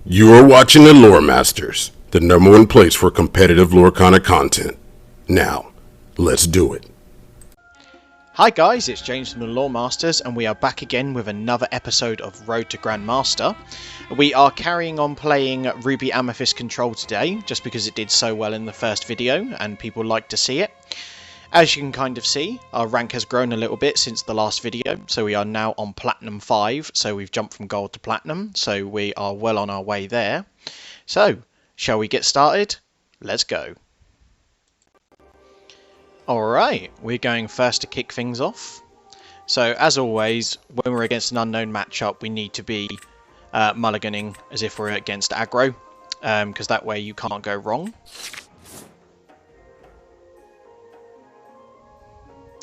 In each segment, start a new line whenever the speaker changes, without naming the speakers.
You are watching the Loremasters, the #1 place for competitive Lorcana content. Now, let's do it.
Hi guys, it's James from the Loremasters and we are back again with another episode of Road to Grandmaster. We are carrying on playing Ruby Amethyst Control today, just because it did so well in the first video and people like to see it. As you can kind of see, our rank has grown a little bit since the last video, so we are now on Platinum 5, so we've jumped from Gold to Platinum, so we are well on our way there. So, shall we get started? Let's go. Alright, we're going first to kick things off. So, as always, when we're against an unknown matchup, we need to be mulliganing as if we're against aggro, because that way you can't go wrong.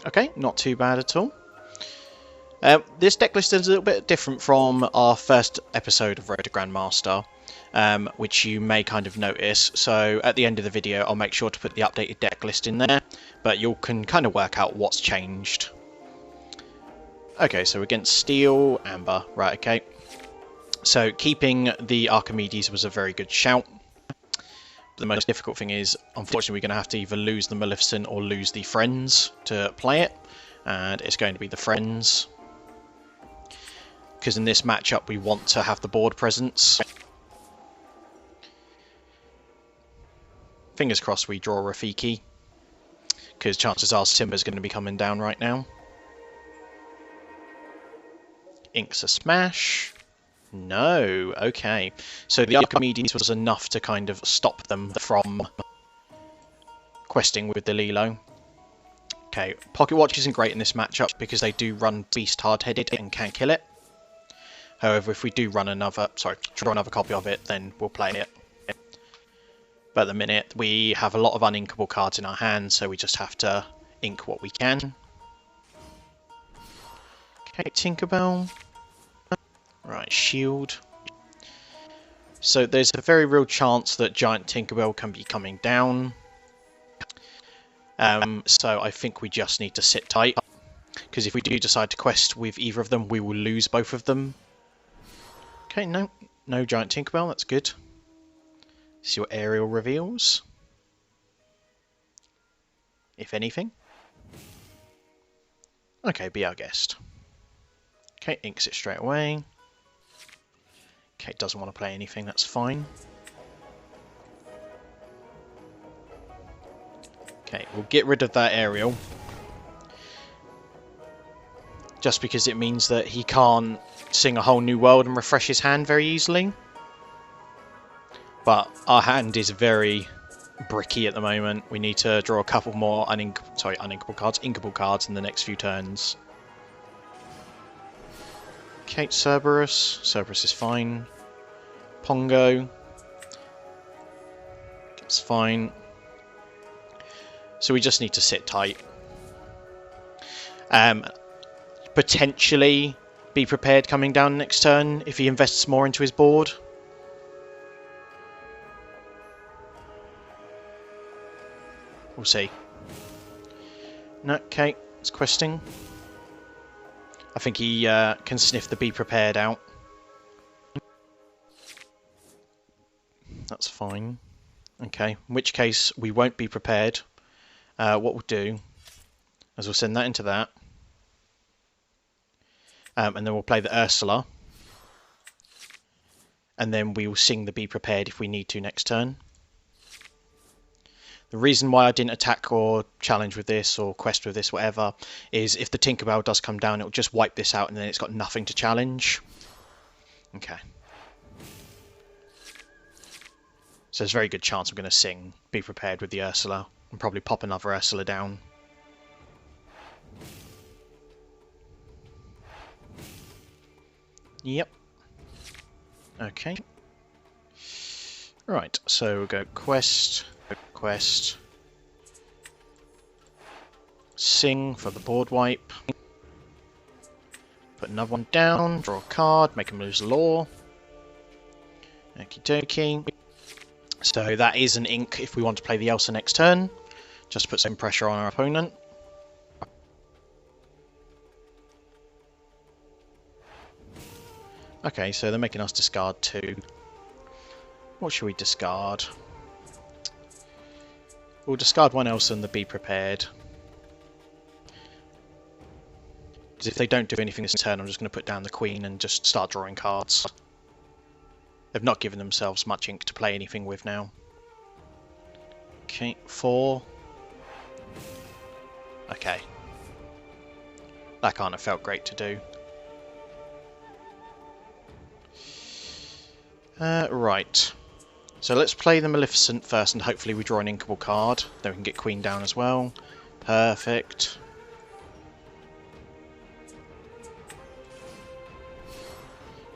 Okay, not too bad at all. This deck list is a little bit different from our first episode of Road to Grandmaster, which you may kind of notice. So at the end of the video, I'll make sure to put the updated deck list in there, but you can kind of work out what's changed. Okay, so against Steel, Amber, right, okay. So keeping the Archimedes was a very good shout. The most difficult thing is, unfortunately, we're going to have to either lose the Maleficent or lose the Friends to play it. And it's going to be the Friends. Because in this matchup, we want to have the board presence. Fingers crossed we draw Rafiki. Because chances are Simba's going to be coming down right now. Inks a smash. No, okay. So the Archimedes was enough to kind of stop them from questing with the Lilo. Okay, Pocket Watch isn't great in this matchup because they do run Beast hard-headed and can kill it. However, if we do run draw another copy of it, then we'll play it. But at the minute, we have a lot of uninkable cards in our hands, so we just have to ink what we can. Okay, Tinkerbell. Right, shield. So there's a very real chance that Giant Tinkerbell can be coming down. So I think we just need to sit tight. Because if we do decide to quest with either of them, we will lose both of them. Okay, no Giant Tinkerbell, that's good. See what aerial reveals. If anything. Okay, be our guest. Okay, inks it straight away. Okay, doesn't want to play anything, that's fine. Okay, we'll get rid of that aerial. Just because it means that he can't sing a whole new world and refresh his hand very easily. But our hand is very bricky at the moment. We need to draw a couple more inkable cards in the next few turns. Okay, Cerberus. Cerberus is fine. Pongo. It's fine. So we just need to sit tight. Potentially be prepared coming down next turn if he invests more into his board. We'll see. No, okay, it's questing. I think he can sniff the be prepared out. That's fine. Okay, in which case we won't be prepared. What we'll do is we'll send that into that. And then we'll play the Ursula. And then we will sing the be prepared if we need to next turn. The reason why I didn't attack or challenge with this or quest with this, whatever, is if the Tinkerbell does come down, it'll just wipe this out and then it's got nothing to challenge. Okay. So there's a very good chance I'm going to sing Be Prepared with the Ursula and probably pop another Ursula down. Yep. Okay. Right, so we'll go quest, sing for the board wipe, put another one down, draw a card, make him lose the law. Okie dokie. So that is an ink if we want to play the Elsa next turn. Just put some pressure on our opponent. Okay, so they're making us discard 2. What should we discard? We'll discard one else and the Be Prepared. Because if they don't do anything this turn, I'm just going to put down the Queen and just start drawing cards. They've not given themselves much ink to play anything with now. Okay, 4. Okay. That can't have felt great to do. Right. So let's play the Maleficent first and hopefully we draw an inkable card. Then we can get Queen down as well. Perfect.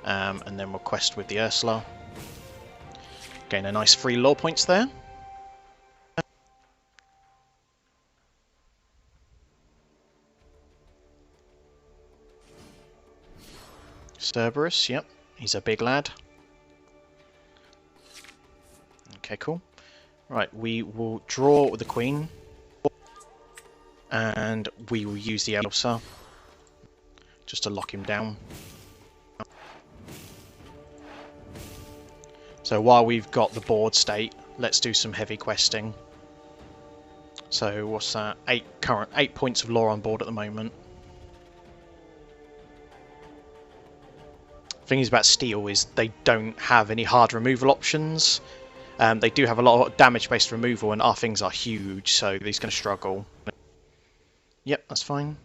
And then we'll quest with the Ursula. Gain a nice 3 lore points there. Cerberus, yep, he's a big lad. Okay, cool. Right, we will draw the Queen. And we will use the Elsa. Just to lock him down. So while we've got the board state, let's do some heavy questing. So what's that? 8 points of lore on board at the moment. Thing is about steel is they don't have any hard removal options. They do have a lot of damage based removal and our things are huge, so he's going to struggle. Yep, that's fine.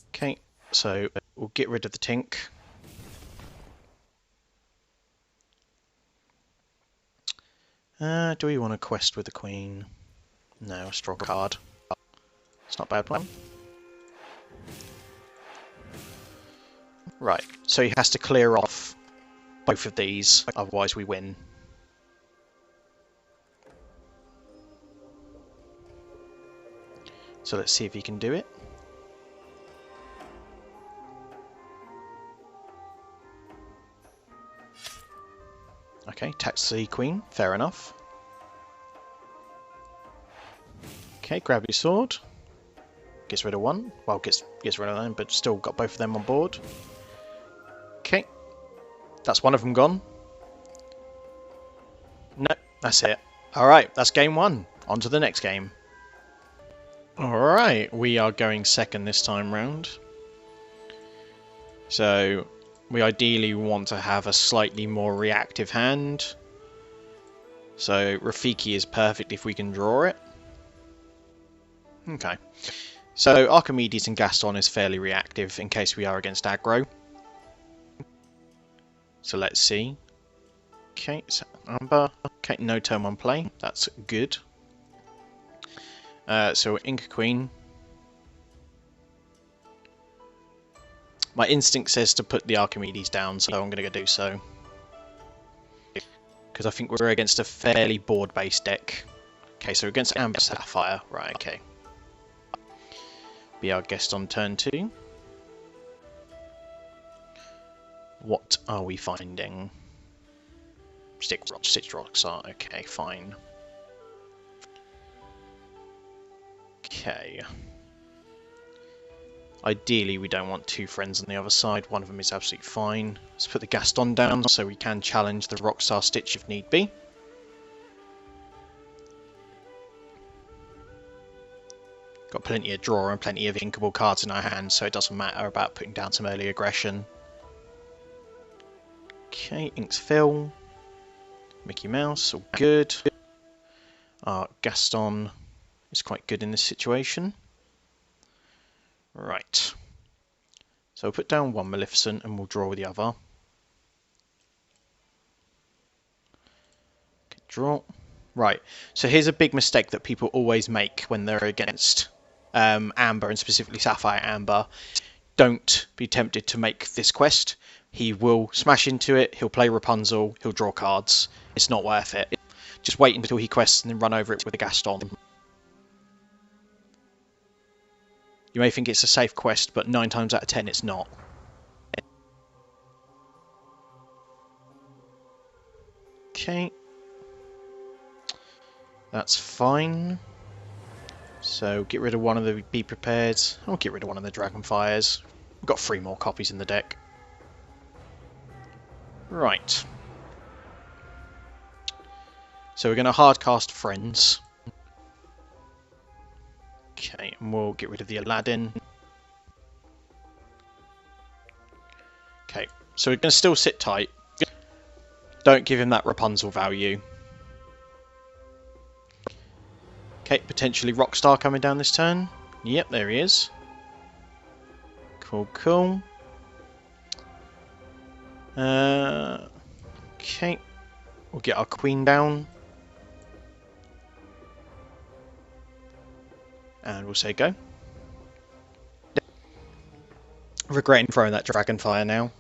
Okay, so we'll get rid of the Tink. Do we want to quest with the Queen? No, a straw card. It's not a bad one. Right, so he has to clear off both of these, otherwise we win. So let's see if he can do it. Okay, tax the Queen, fair enough. Okay, grab your sword. Gets rid of one. Well, gets rid of them, but still got both of them on board. Okay, that's one of them gone. No, that's it. Alright, that's game 1. On to the next game. Alright, we are going second this time round. So, we ideally want to have a slightly more reactive hand. So, Rafiki is perfect if we can draw it. Okay. So, Archimedes and Gaston is fairly reactive in case we are against aggro. So let's see. Okay, so Amber. Okay, no turn 1 play. That's good. So Inca Queen. My instinct says to put the Archimedes down, so I'm going to go do so. Because I think we're against a fairly board-based deck. Okay, so against Amber-Sapphire. Right, okay. Be our guest on turn 2. What are we finding? Stitch rocks are okay, fine. Okay. Ideally, we don't want 2 friends on the other side. One of them is absolutely fine. Let's put the Gaston down so we can challenge the Rockstar Stitch if need be. Got plenty of draw and plenty of inkable cards in our hands, so it doesn't matter about putting down some early aggression. Okay, inks fill. Mickey Mouse, all good. Gaston is quite good in this situation. Right. So we'll put down one Maleficent and we'll draw with the other. Okay, draw. Right, so here's a big mistake that people always make when they're against Amber, and specifically Sapphire Amber. Don't be tempted to make this quest. He will smash into it, he'll play Rapunzel, he'll draw cards. It's not worth it. Just wait until he quests and then run over it with a Gaston. You may think it's a safe quest, but 9 times out of 10 it's not. Okay. That's fine. So get rid of one of the Be Prepared. I'll get rid of one of the Dragonfires. We've got 3 more copies in the deck. Right. So we're going to hardcast Friends. Okay, and we'll get rid of the Aladdin. Okay, so we're going to still sit tight. Don't give him that Rapunzel value. Okay, potentially Rockstar coming down this turn. Yep, there he is. Cool, cool. Okay, we'll get our Queen down. And we'll say go. Regretting throwing that Dragonfire now.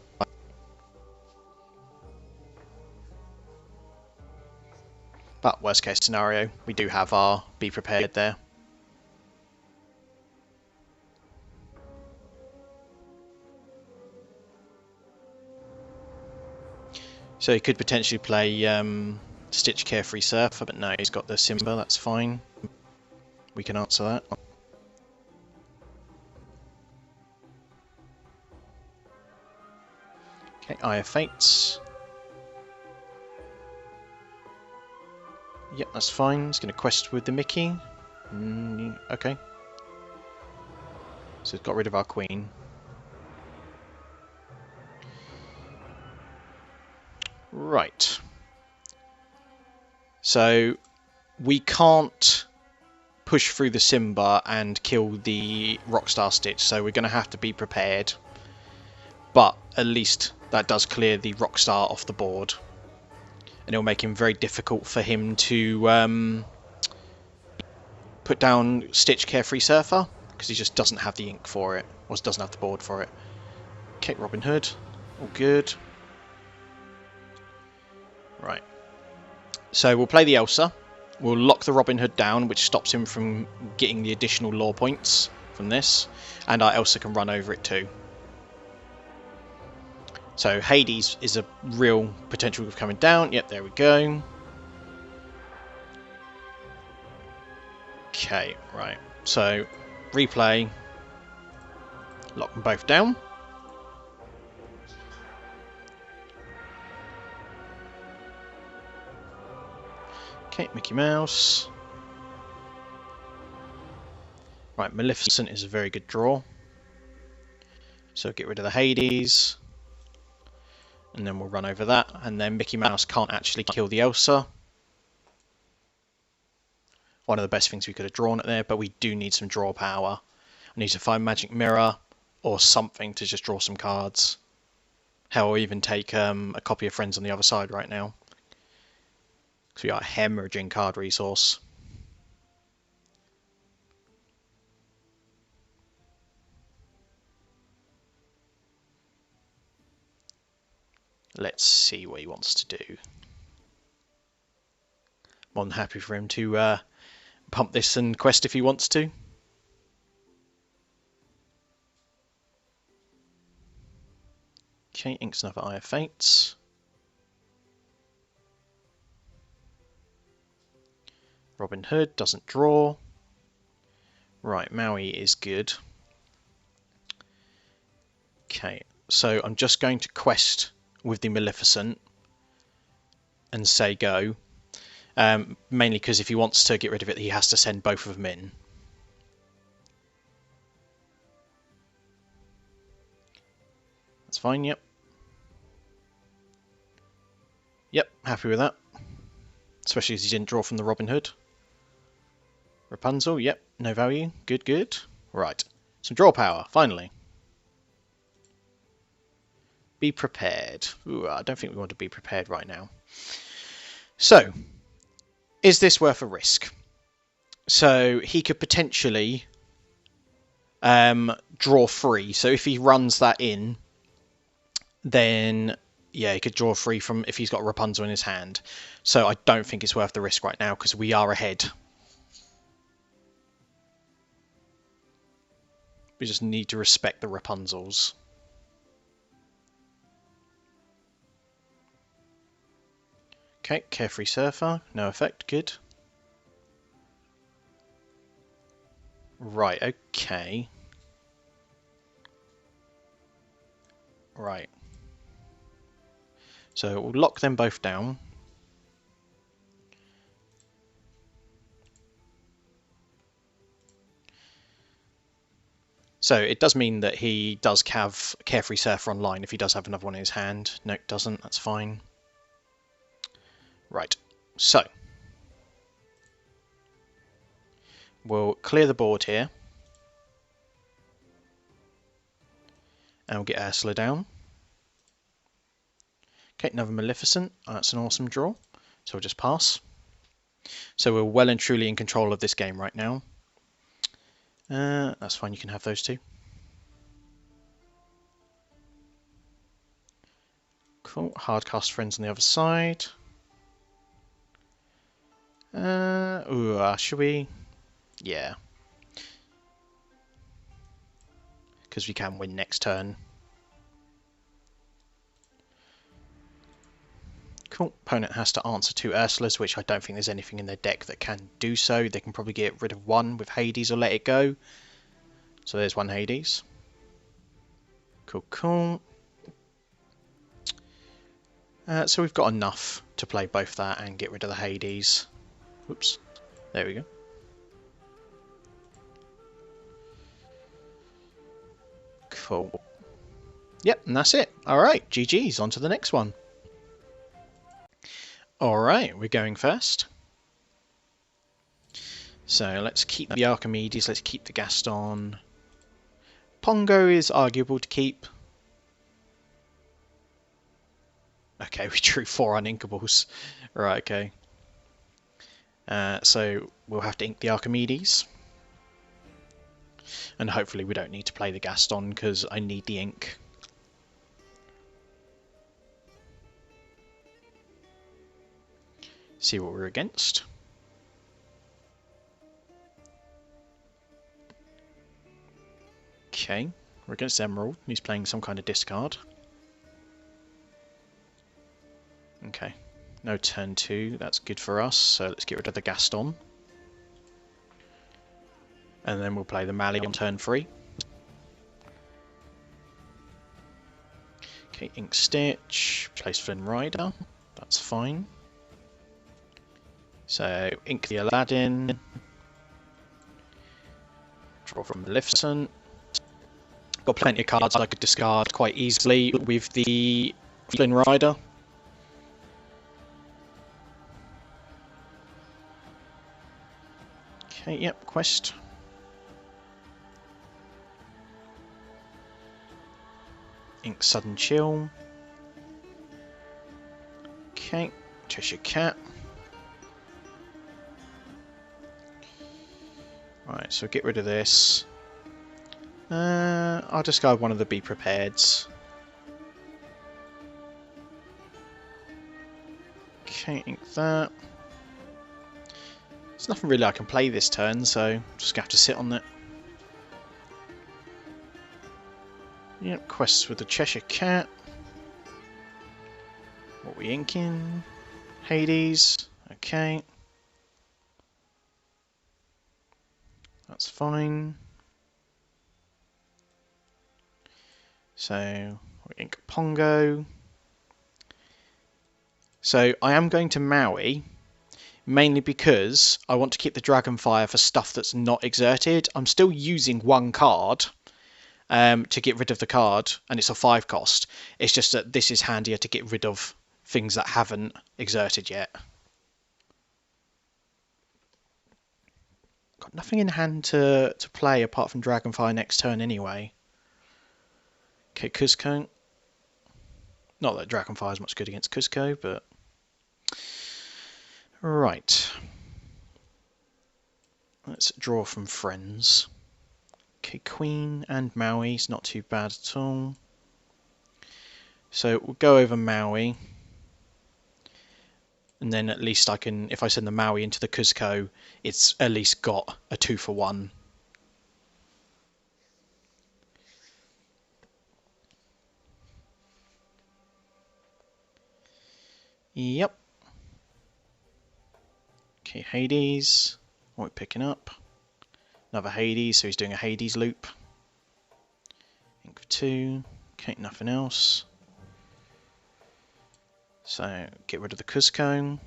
But worst case scenario, we do have our Be Prepared there. So he could potentially play Stitch Carefree Surfer, but no, he's got the Simba, that's fine. We can answer that. Okay, Eye of Fates. Yep, that's fine. He's going to quest with the Mickey. Okay. So we've got rid of our Queen. Right. So we can't push through the Simba and kill the Rockstar Stitch, so we're going to have to be prepared. But at least that does clear the Rockstar off the board. And it'll make him very difficult for him to put down Stitch Carefree Surfer, because he just doesn't have the ink for it, or doesn't have the board for it. Okay, Robin Hood. All good. Right. So we'll play the Elsa. We'll lock the Robin Hood down, which stops him from getting the additional lore points from this. And our Elsa can run over it too. So Hades is a real potential of coming down. Yep, there we go. Okay, right. So replay. Lock them both down. Okay, Mickey Mouse. Right, Maleficent is a very good draw. So get rid of the Hades. And then we'll run over that. And then Mickey Mouse can't actually kill the Elsa. One of the best things we could have drawn it there, but we do need some draw power. I need to find Magic Mirror or something to just draw some cards. Hell, I'll even take a copy of Friends on the other side right now. Because we are hemorrhaging card resource. Let's see what he wants to do. More than happy for him to pump this and quest if he wants to. Okay, inks another Eye of Fates. Robin Hood doesn't draw. Right, Maui is good. Okay, so I'm just going to quest with the Maleficent and say go. Mainly because if he wants to get rid of it, he has to send both of them in. That's fine, yep. Yep, happy with that. Especially as he didn't draw from the Robin Hood. Rapunzel, yep, no value. Good, good. Right, some draw power, finally. Be prepared. Ooh, I don't think we want to be prepared right now. So, is this worth a risk? So, he could potentially draw free. So, if he runs that in, then, yeah, he could draw free from if he's got Rapunzel in his hand. So, I don't think it's worth the risk right now because we are ahead. We just need to respect the Rapunzels. Okay, Carefree Surfer, no effect, good. Right, okay. Right. So we'll lock them both down. So it does mean that he does have Carefree Surfer online if he does have another one in his hand. No, it doesn't. That's fine. Right. So we'll clear the board here. And we'll get Ursula down. Okay, another Maleficent. That's an awesome draw. So we'll just pass. So we're well and truly in control of this game right now. That's fine, you can have those two. Cool, hardcast friends on the other side. Should we? Yeah. Because we can win next turn. Cool. Opponent has to answer 2 Ursulas, which I don't think there's anything in their deck that can do so. They can probably get rid of 1 with Hades or let it go. So there's 1 Hades. Cool, cool. So we've got enough to play both that and get rid of the Hades. Whoops. There we go. Cool. Yep, and that's it. Alright, GG's. On to the next one. Alright, we're going first. So let's keep the Archimedes, let's keep the Gaston. Pongo is arguable to keep. Okay, we drew 4 uninkables. Right, okay. So we'll have to ink the Archimedes. And hopefully we don't need to play the Gaston because I need the ink. See what we're against. Okay, we're against Emerald. He's playing some kind of discard. Okay, no turn 2. That's good for us. So let's get rid of the Gaston. And then we'll play the Mali on turn 3. Okay, Ink Stitch. Place Flynn Rider. That's fine. So, ink the Aladdin, draw from Maleficent. Got plenty of cards I could discard quite easily with the Flynn Rider. Okay, yep, quest. Ink Sudden Chill. Okay, Cheshire Cat. Right, so get rid of this. I'll discard one of the Be Prepareds. Okay, ink that. There's nothing really I can play this turn, so I'm just gonna have to sit on it. Yep, quests with the Cheshire Cat. What we inking? Hades. Okay. That's fine. So we ink Pongo. So I am going to Maui, mainly because I want to keep the Dragonfire for stuff that's not exerted. I'm still using 1 card to get rid of the card, and it's a 5 cost. It's just that this is handier to get rid of things that haven't exerted yet. Got nothing in hand to play apart from Dragonfire next turn anyway. Okay, Cusco. Not that Dragonfire is much good against Cusco, but... Right. Let's draw from friends. Okay, Queen and Maui's not too bad at all. So we'll go over Maui. And then at least I can, if I send the Maui into the Cusco, it's at least got a 2-for-1. Yep. Okay, Hades. What are we picking up? Another Hades, so he's doing a Hades loop. Ink for 2. Okay, nothing else. So, get rid of the Cusco.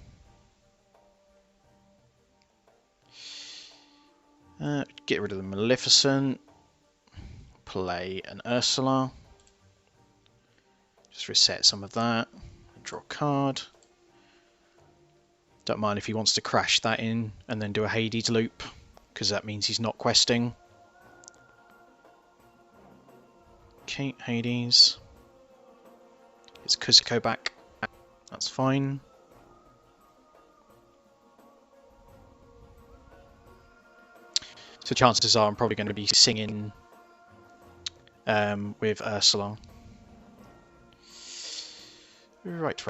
Get rid of the Maleficent. play an Ursula. Just reset some of that. Draw a card. Don't mind if he wants to crash that in and then do a Hades loop, because that means he's not questing. Okay, Hades. It's Kuzuko back. That's fine. So chances are I'm probably going to be singing with Ursula. Right.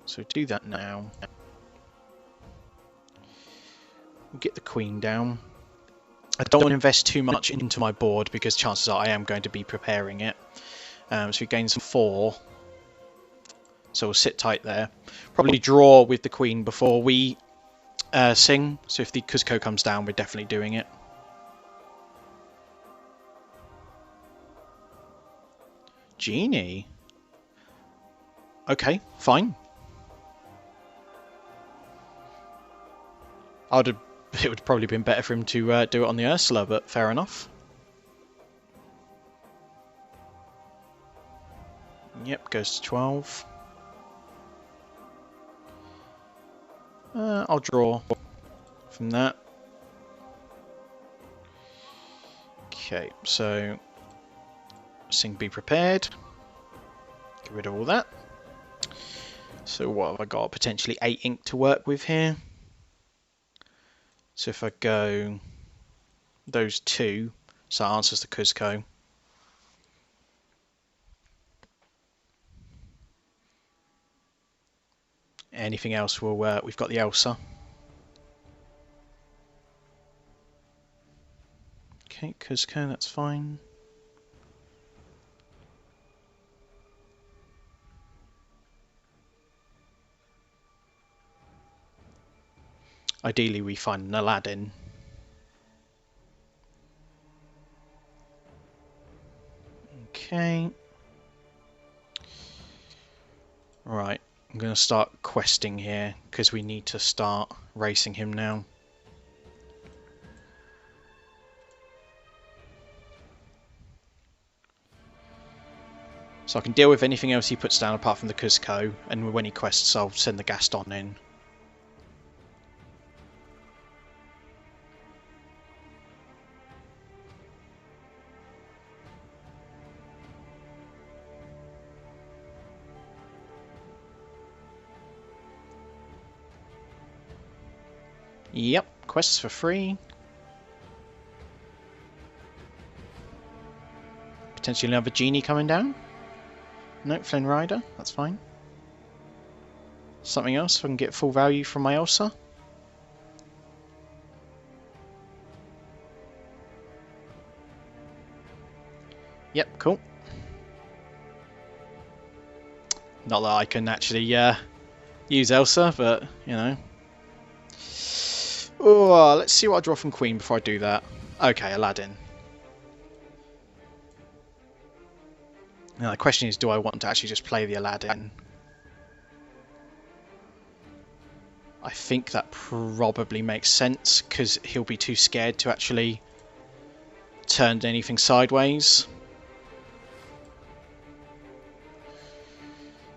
So do that now. Get the queen down. I don't want to invest too much into my board because chances are I am going to be preparing it. So we gain some 4. So we'll sit tight there. Probably draw with the queen before we sing. So if the Kuzuko comes down, we're definitely doing it. Genie. Okay, fine. It would probably been better for him to do it on the Ursula, but fair enough. Yep, goes to 12. I'll draw from that. Okay, so sing be prepared. Get rid of all that. So what have I got? Potentially 8 ink to work with here. So if I go those 2, so that answers the Kuzuko. Anything else will we've got the Elsa. Okay, Kuzuko, that's fine. Ideally we find an Aladdin. Okay. Right, I'm going to start questing here because we need to start racing him now. So I can deal with anything else he puts down apart from the Kuzuko, and when he quests I'll send the Gaston in. Yep, quests for free. Potentially another genie coming down. No, Flynn Rider, that's fine. Something else so I can get full value from my Elsa. Yep, cool. Not that I can actually use Elsa, but you know. Oh, let's see what I draw from Queen before I do that. Okay, Aladdin. Now the question is, do I want to actually just play the Aladdin? I think that probably makes sense, because he'll be too scared to actually turn anything sideways.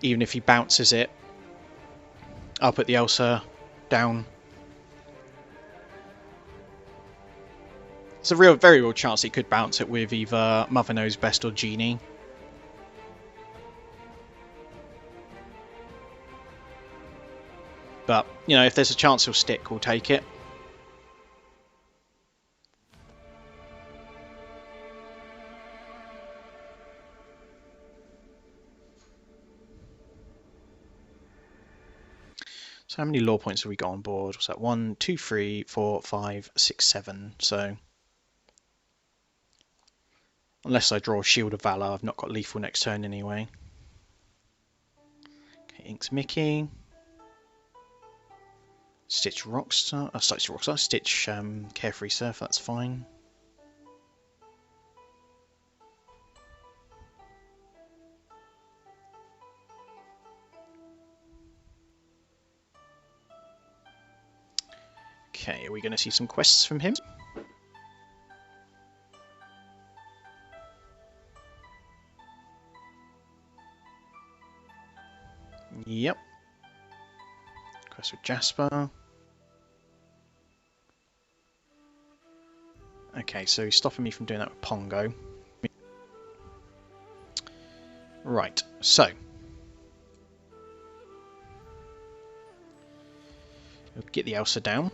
Even if he bounces it, I'll put the Elsa down. It's a very real chance he could bounce it with either Mother Knows Best or Genie. But, you know, if there's a chance he'll stick, we'll take it. So how many lore points have we got on board? What's that? 1, 2, 3, 4, 5, 6, 7. So unless I draw Shield of Valor, I've not got lethal next turn anyway. Okay, Ink's Mickey. Stitch Rockstar. Stitch Carefree Surf, that's fine. Okay, are we going to see some quests from him? Yep. Quest with Jasper. Okay, so he's stopping me from doing that with Pongo. Right, so we'll get the Elsa down.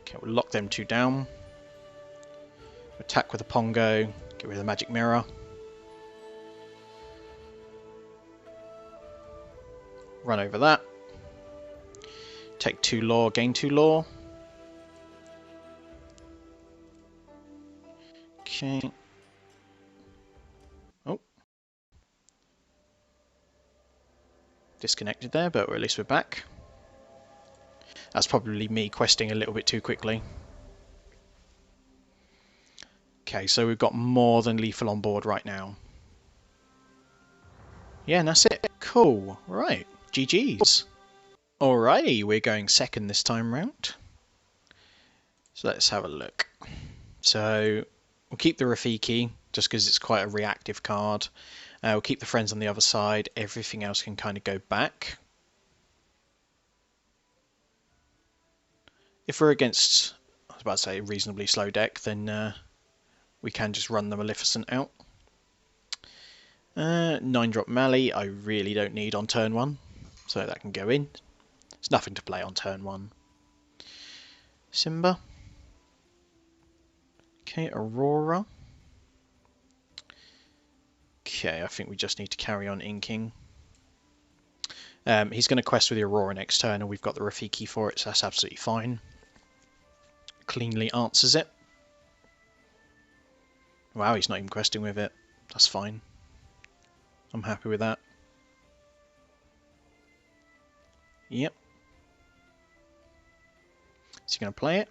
Okay, we'll lock them two down. Attack with the Pongo, get rid of the magic mirror. Run over that. Take 2 lore, gain 2 lore. Okay. Oh. Disconnected there, but at least we're back. That's probably me questing a little bit too quickly. Okay, so we've got more than lethal on board right now. Yeah, and that's it. Cool. Right. GG's. Alrighty, we're going second this time round. So let's have a look. So we'll keep the Rafiki, just because it's quite a reactive card. We'll keep the friends on the other side. Everything else can kind of go back. If we're against, I was about to say, a reasonably slow deck, then we can just run the Maleficent out. 9-drop Mali, I really don't need on turn 1, so that can go in. There's nothing to play on turn 1. Simba. Okay, Aurora. Okay, I think we just need to carry on inking. He's going to quest with the Aurora next turn, and we've got the Rafiki for it, so that's absolutely fine. Cleanly answers it. Wow, he's not even questing with it. That's fine. I'm happy with that. Yep. Is he going to play it?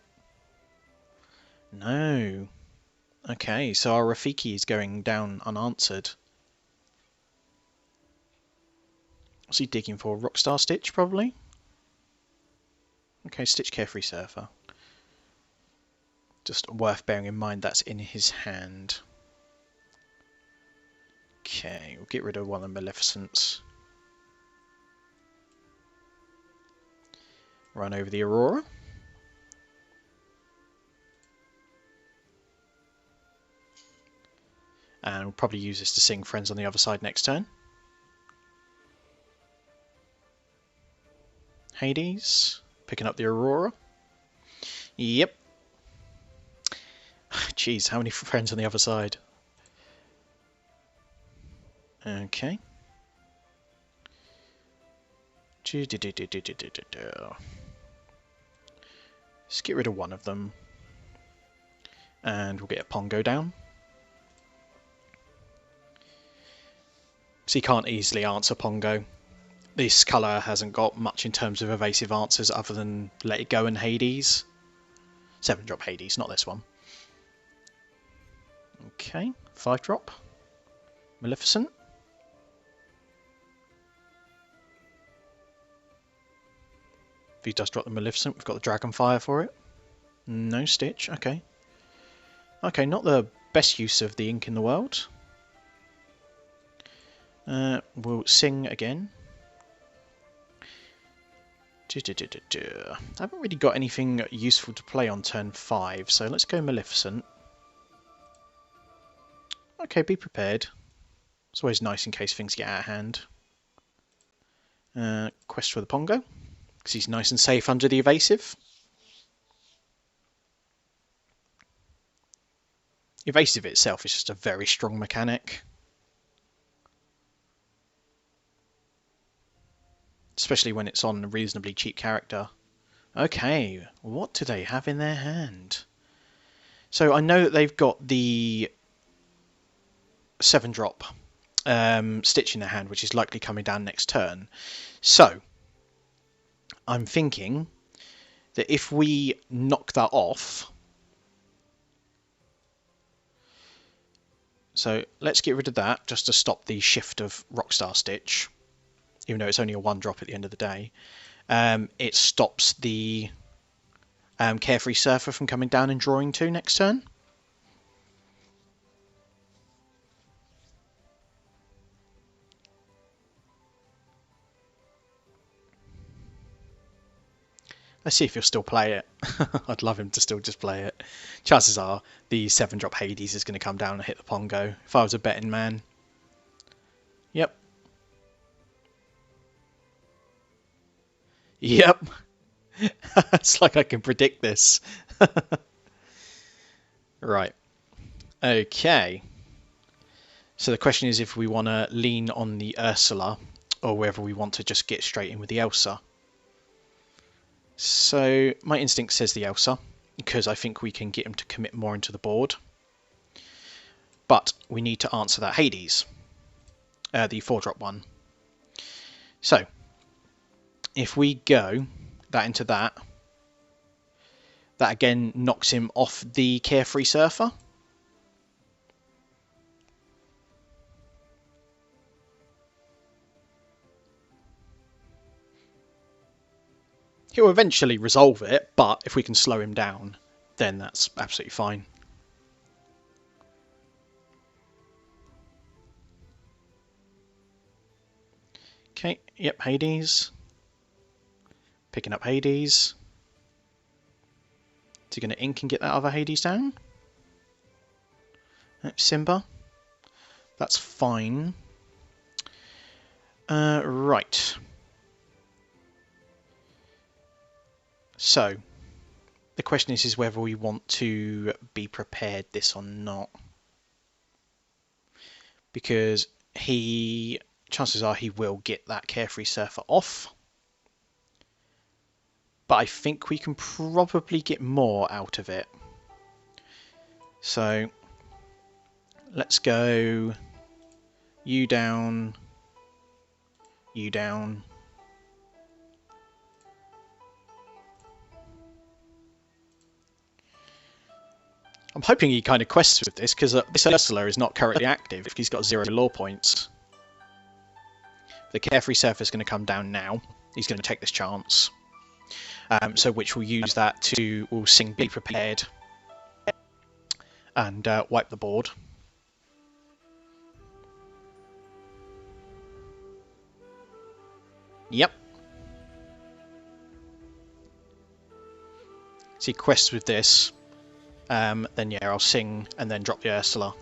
No. Okay, so our Rafiki is going down unanswered. What's he digging for? Rockstar Stitch, probably? Okay, Stitch Carefree Surfer. Just worth bearing in mind that's in his hand. Okay, we'll get rid of one of the Maleficents. Run over the Aurora. And we'll probably use this to sing Friends on the Other Side next turn. Hades, picking up the Aurora. Yep. Jeez, how many friends on the other side? Okay. Let's get rid of one of them. And we'll get a Pongo down. So you can't easily answer Pongo. This colour hasn't got much in terms of evasive answers other than Let It Go and Hades. 7-drop Hades, not this one. Okay, 5-drop. Maleficent. If he does drop the Maleficent, we've got the Dragonfire for it. No Stitch, okay. Okay, not the best use of the ink in the world. We'll sing again. I haven't really got anything useful to play on turn 5, so let's go Maleficent. Okay, be prepared. It's always nice in case things get out of hand. Quest for the Pongo, because he's nice and safe under the evasive. Evasive itself is just a very strong mechanic. Especially when it's on a reasonably cheap character. Okay, what do they have in their hand? So I know that they've got the 7-drop Stitch in their hand, which is likely coming down next turn. So I'm thinking that if we knock that off... So let's get rid of that, just to stop the shift of Rockstar Stitch. Even though it's only a 1-drop at the end of the day. It stops the Carefree Surfer from coming down and drawing 2 next turn. Let's see if he'll still play it. I'd love him to still just play it. Chances are the 7-drop Hades is going to come down and hit the Pongo, if I was a betting man. Yep. Yep. It's like I can predict this. Right. Okay. So the question is if we want to lean on the Ursula or whether we want to just get straight in with the Elsa. So my instinct says the Elsa, because I think we can get him to commit more into the board. But we need to answer that Hades, the 4-drop one. So if we go that into that, that again knocks him off the Carefree Surfer. He'll eventually resolve it, but if we can slow him down, then that's absolutely fine. Okay, yep, Hades. Picking up Hades. Is he going to ink and get that other Hades down? Simba. That's fine. Right. So, the question is whether we want to be prepared this or not. Because chances are he will get that Carefree Surfer off. But I think we can probably get more out of it. So, let's go you down, you down. I'm hoping he kind of quests with this, because this Ursula is not currently active. He's got 0 lore points. The Carefree Surfer is going to come down now. He's going to take this chance. So which we'll use that to, we'll sing Be Prepared and wipe the board. Yep. So he quests with this. Then yeah, I'll sing and then drop the Ursula.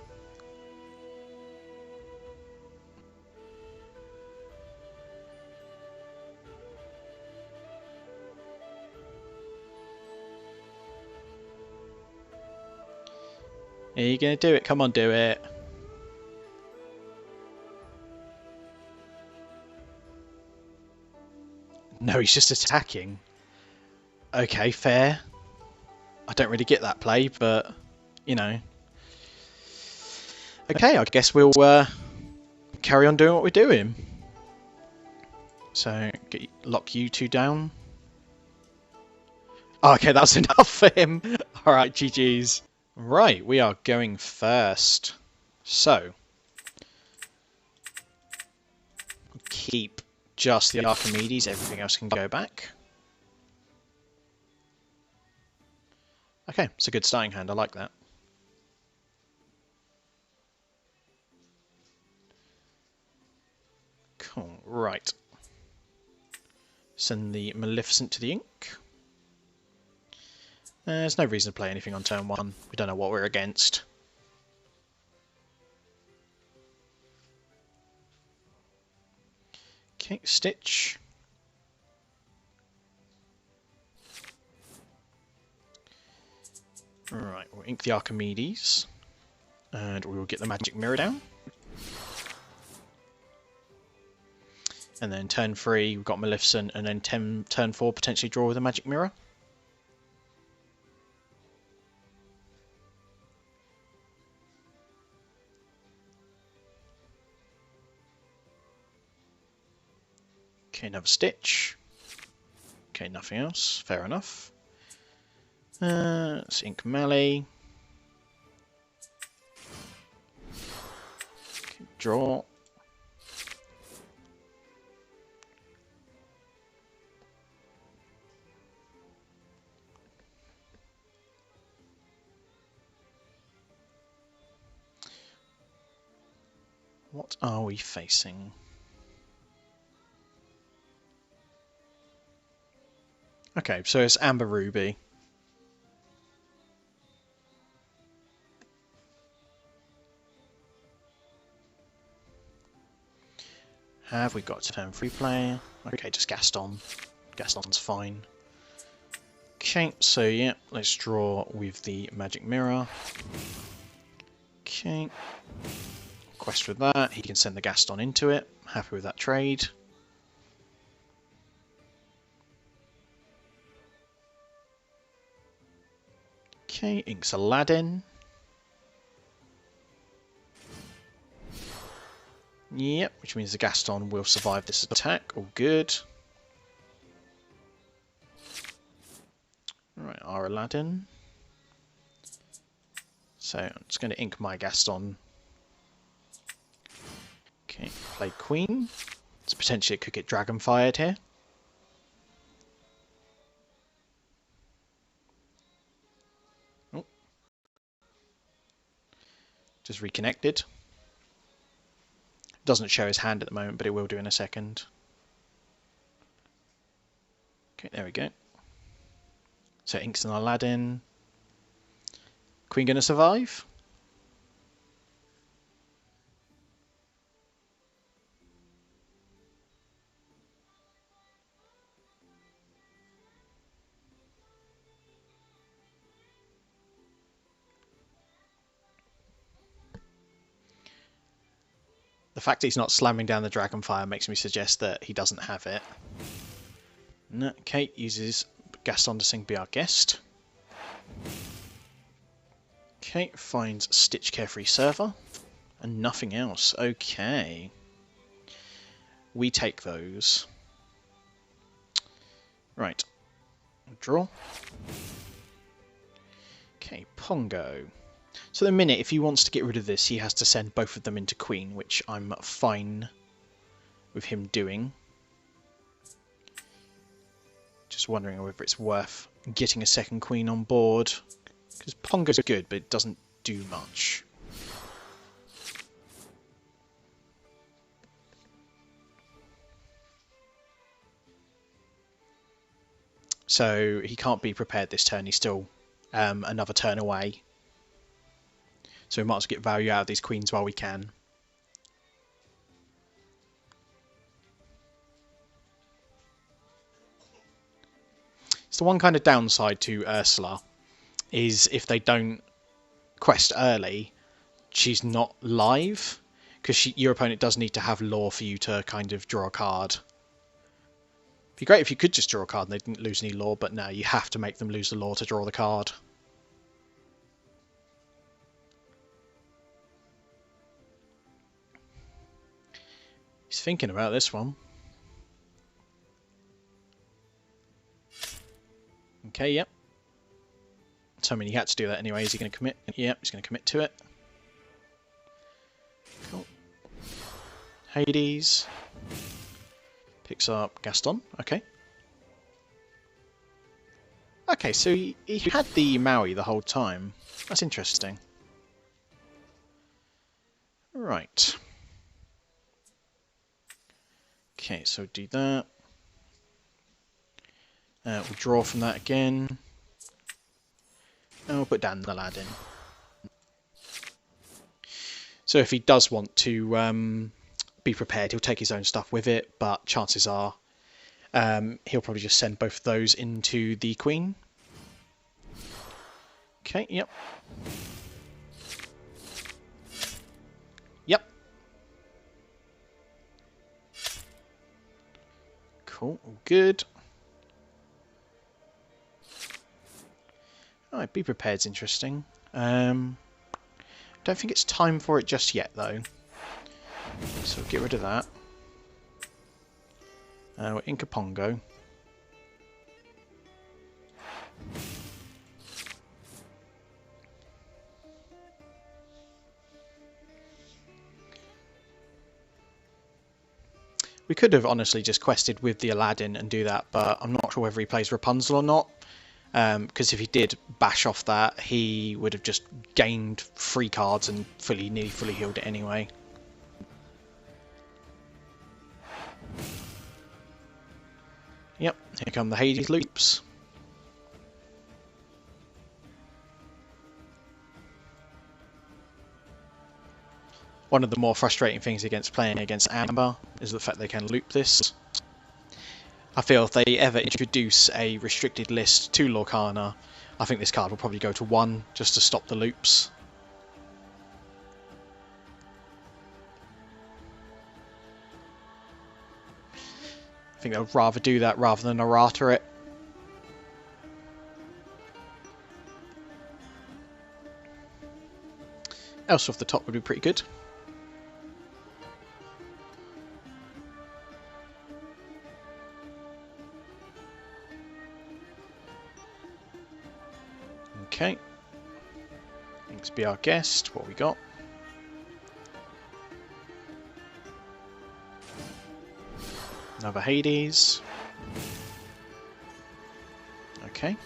Are you gonna do it? Come on, do it. No, he's just attacking. Okay, fair. I don't really get that play, but, you know. Okay, I guess we'll carry on doing what we're doing. So, lock you two down. Oh, okay, that's enough for him. Alright, GG's. Right, we are going first. So, keep just the Archimedes, everything else can go back. Okay, it's a good starting hand, I like that. Cool, right. Send the Maleficent to the ink. There's no reason to play anything on turn 1. We don't know what we're against. Okay, Stitch. Right, we'll ink the Archimedes. And we will get the Magic Mirror down. And then turn 3, we've got Maleficent, and then turn 4, potentially draw with a Magic Mirror. Okay, another Stitch. Okay, nothing else. Fair enough. Let's ink Melee. Okay, draw. What are we facing? Okay, so it's Amber Ruby. Have we got turn free play? Okay, just Gaston. Gaston's fine. Okay, so yeah, let's draw with the Magic Mirror. Okay. Quest for that. He can send the Gaston into it. Happy with that trade. Okay, inks Aladdin. Yep, which means the Gaston will survive this attack. All good. Right, our Aladdin. So I'm just going to ink my Gaston. Okay, play Queen. So potentially it could get Dragon Fired here. Oh. Just reconnected. Doesn't show his hand at the moment, but it will do in a second. Okay, there we go. So inks an Aladdin. Queen gonna survive? The fact that he's not slamming down the Dragonfire makes me suggest that he doesn't have it. No, Kate uses Gaston to sing Be Our Guest. Okay, finds Stitch Carefree Server. And nothing else. Okay. We take those. Right. Draw. Okay, Pongo. So the minute, if he wants to get rid of this, he has to send both of them into Queen, which I'm fine with him doing. Just wondering whether it's worth getting a second Queen on board. Because Pongo's good, but it doesn't do much. So he can't be prepared this turn, he's still another turn away. So we might as well get value out of these queens while we can. So the one kind of downside to Ursula is if they don't quest early, she's not live, because your opponent does need to have lore for you to kind of draw a card. It'd be great if you could just draw a card and they didn't lose any lore, but no, you have to make them lose the lore to draw the card. He's thinking about this one. Okay, yep. So I mean, he had to do that anyway. Is he going to commit? Yep, he's going to commit to it. Cool. Hades. Picks up Gaston. Okay. Okay, so he had the Maui the whole time. That's interesting. Right. Okay, so do that. We'll draw from that again. And we'll put down the Aladdin. So if he does want to be prepared, he'll take his own stuff with it, but chances are he'll probably just send both of those into the Queen. Okay, yep. Yep. Cool, all good. Alright, be prepared's interesting. Don't think it's time for it just yet, though. So get rid of that. We're in Pongo. We could have honestly just quested with the Aladdin and do that, but I'm not sure whether he plays Rapunzel or not. Because if he did bash off that, he would have just gained 3 cards and nearly fully healed it anyway. Yep, here come the Hades loops. One of the more frustrating things against playing against Amber is the fact they can loop this. I feel if they ever introduce a restricted list to Lorcana, I think this card will probably go to 1 just to stop the loops. I think they'll rather do that rather than errata it. Else off the top would be pretty good. Okay. Thanks, be our guest. What we got? Another Hades. Okay.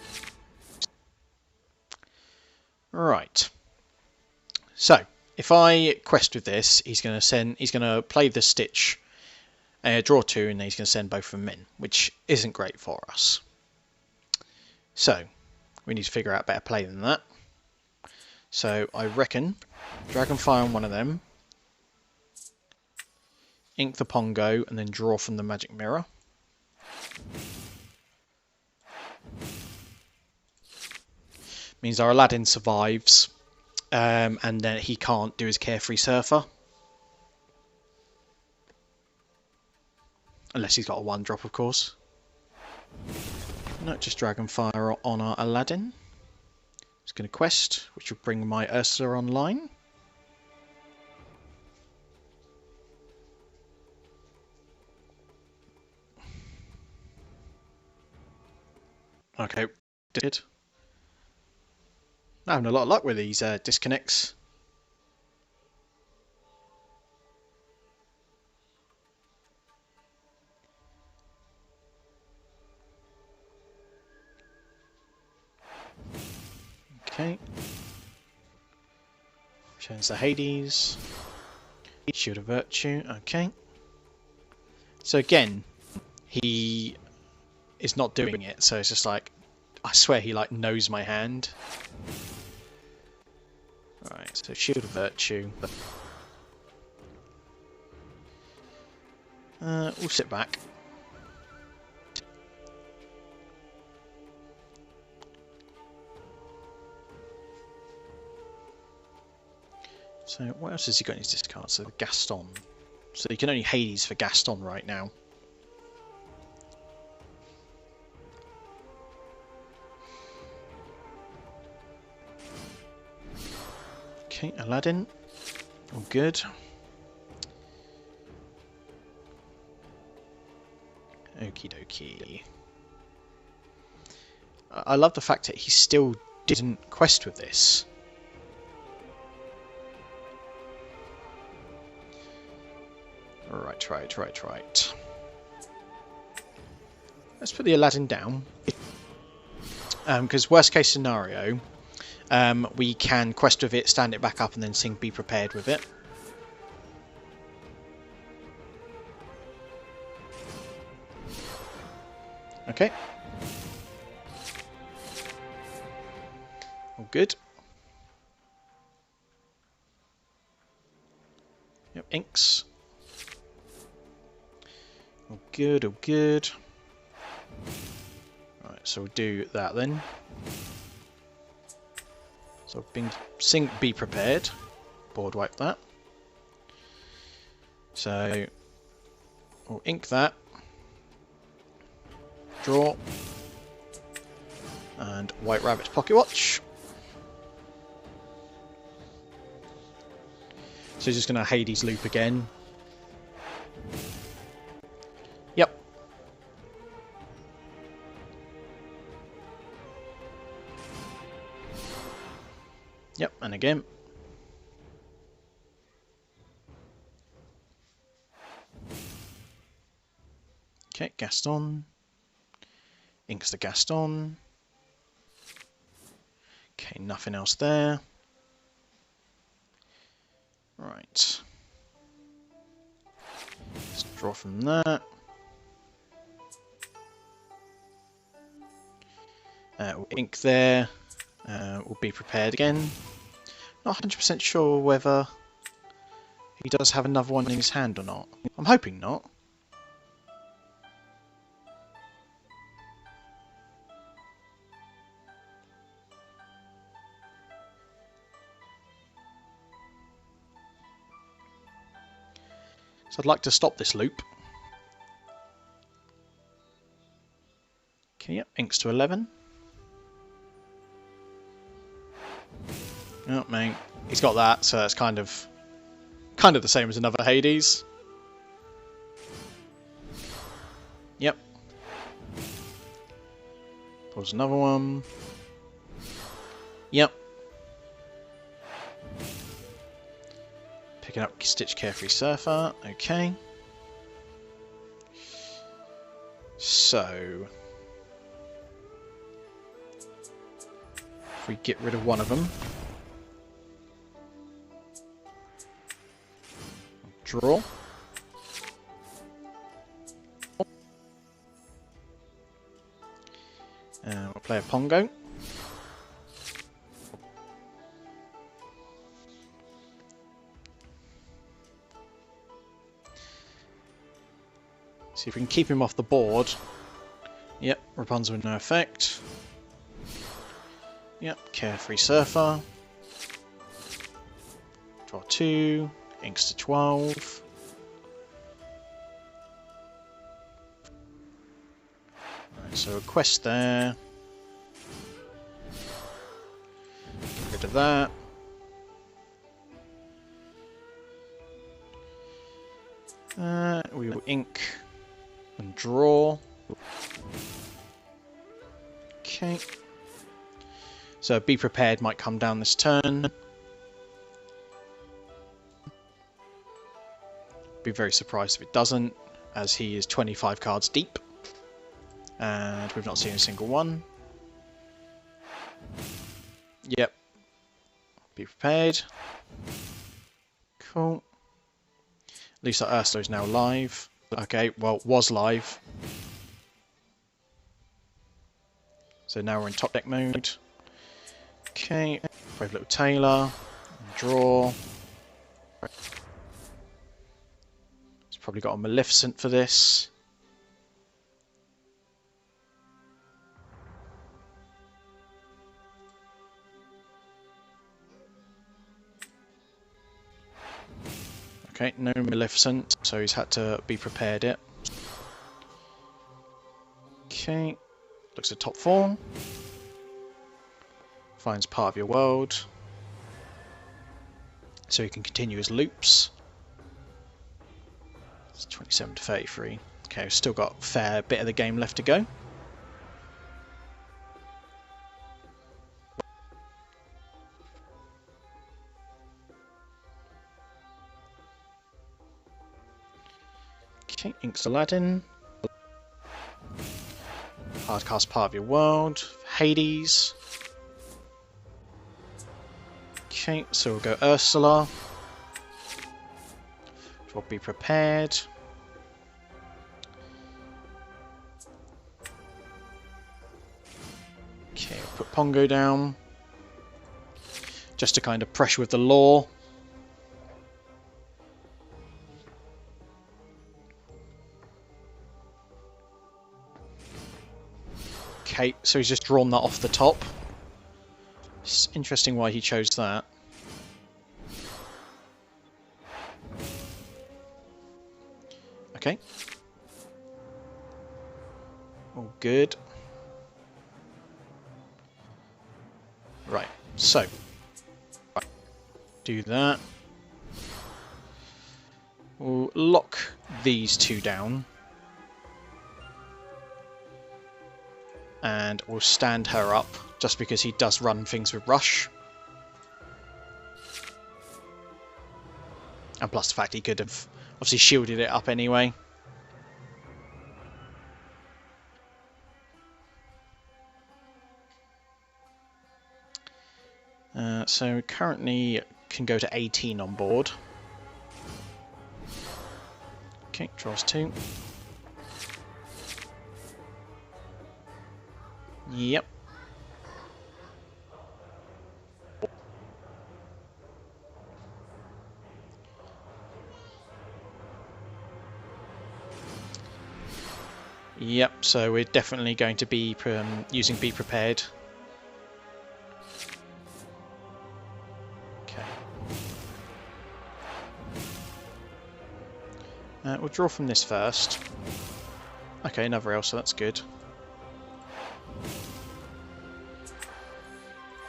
Right. So, if I quest with this, he's going to play the Stitch, draw 2, and then he's going to send both of them in, which isn't great for us. So, we need to figure out a better play than that. So, I reckon Dragonfire on one of them, ink the Pongo, and then draw from the Magic Mirror. Means our Aladdin survives, and then he can't do his Carefree Surfer. Unless he's got a 1-drop, of course. No, just Dragonfire on our Aladdin. Just going to quest, which will bring my Ursula online. Okay, did. I'm having a lot of luck with these disconnects. Okay. Change the Hades. Shield of Virtue. Okay. So again, he is not doing it. So it's just like, I swear he like knows my hand. Right. So Shield of Virtue. We'll sit back. So what else has he got in his discard? So the Gaston. So you can only Hades for Gaston right now. Okay, Aladdin. All good. Okie dokie. I love the fact that he still didn't quest with this. Right. Let's put the Aladdin down. Because worst case scenario, we can quest with it, stand it back up, and then sing Be Prepared with it. Okay. All good. Yep, inks. All good. Right, so we'll do that then. So sing Be Prepared. Board wipe that. So we'll ink that. Draw. And White Rabbit's Pocket Watch. So just going to Hades loop again. Yep. Yep, and again. Okay, Gaston. Inks the Gaston. Okay, nothing else there. Right. Let's draw from that. We'll ink there. We'll Be Prepared again. Not 100% sure whether he does have another one in his hand or not. I'm hoping not. So I'd like to stop this loop. Okay, yep, inks to 11. Oh, mate. He's got that, so that's kind of the same as another Hades. Yep. Pulls another one. Yep. Picking up Stitch Carefree Surfer. Okay. So, if we get rid of one of them, draw. We'll play a Pongo. See if we can keep him off the board. Yep, Rapunzel with no effect. Yep, Carefree Surfer. Draw 2. Inks to 12. Right, so a quest there. Get rid of that. We will ink and draw. Okay. So Be Prepared might come down this turn. Be very surprised if it doesn't, as he is 25 cards deep. And we've not seen a single one. Yep. Be Prepared. Cool. At least our Urso is now live. Okay, well, was live. So now we're in top deck mode. Okay, Brave Little Tailor. Draw. He's probably got a Maleficent for this. Okay, no Maleficent, so he's had to Be Prepared it. Okay, looks at top 4. Finds part of your world. So he can continue his loops. It's 27 to 33. Okay, we've still got a fair bit of the game left to go. Okay, Inks Aladdin. Hardcast part of your world. Hades. Okay, so we'll go Ursula. We'll Be Prepared. Okay, we'll put Pongo down. Just to kind of pressure with the lore. Okay, so he's just drawn that off the top. It's interesting why he chose that. Okay. All good. Right, so. Do that. We'll lock these two down. And we'll stand her up, just because he does run things with Rush. And plus the fact he could have obviously shielded it up anyway. So currently can go to 18 on board. Okay, draws 2. Yep. Yep, so we're definitely going to be using Be Prepared. Okay. We'll draw from this first. Okay, another L, so that's good.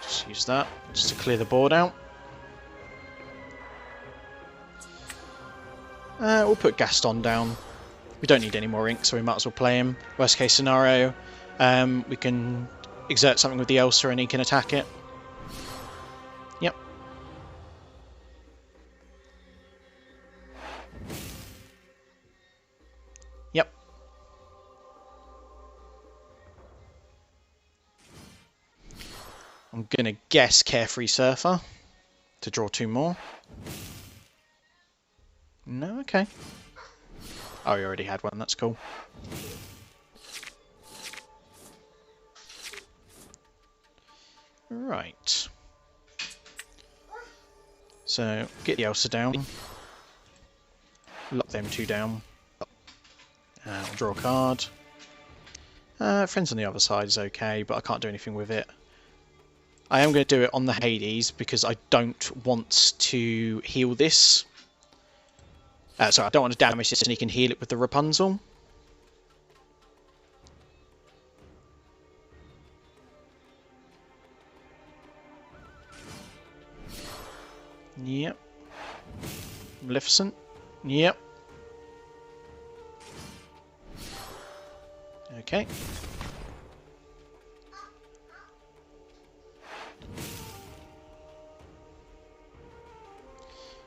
Just use that, just to clear the board out. We'll put Gaston down. We don't need any more ink, so we might as well play him. Worst case scenario, we can exert something with the Elsa and he can attack it. Yep. Yep. I'm gonna guess Carefree Surfer to draw 2 more. No, okay. Oh, you already had one, that's cool. Right. So, get the Elsa down. Lock them 2 down. We'll draw a card. Friends on the other side is okay, but I can't do anything with it. I am going to do it on the Hades because I don't want to heal this. Sorry, I don't want to damage this and he can heal it with the Rapunzel. Yep. Maleficent. Yep. Okay.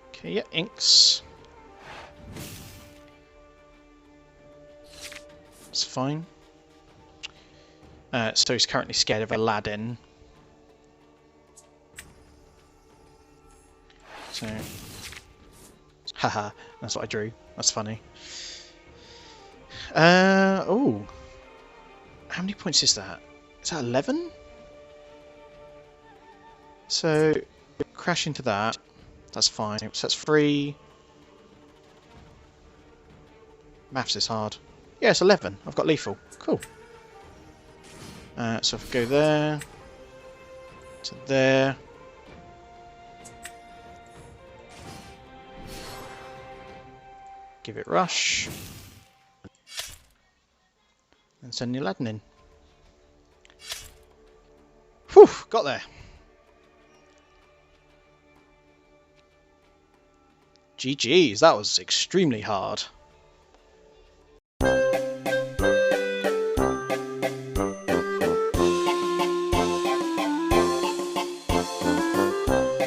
Okay, yeah, inks. That's fine. So he's currently scared of Aladdin. So, haha, that's what I drew. That's funny. Oh, how many points is that? Is that 11? So, crash into that. That's fine. So that's 3. Maths is hard. Yeah, it's 11. I've got lethal. Cool. So if I go there to there. Give it rush. And send the Aladdin in. Whew, got there. GG's, that was extremely hard.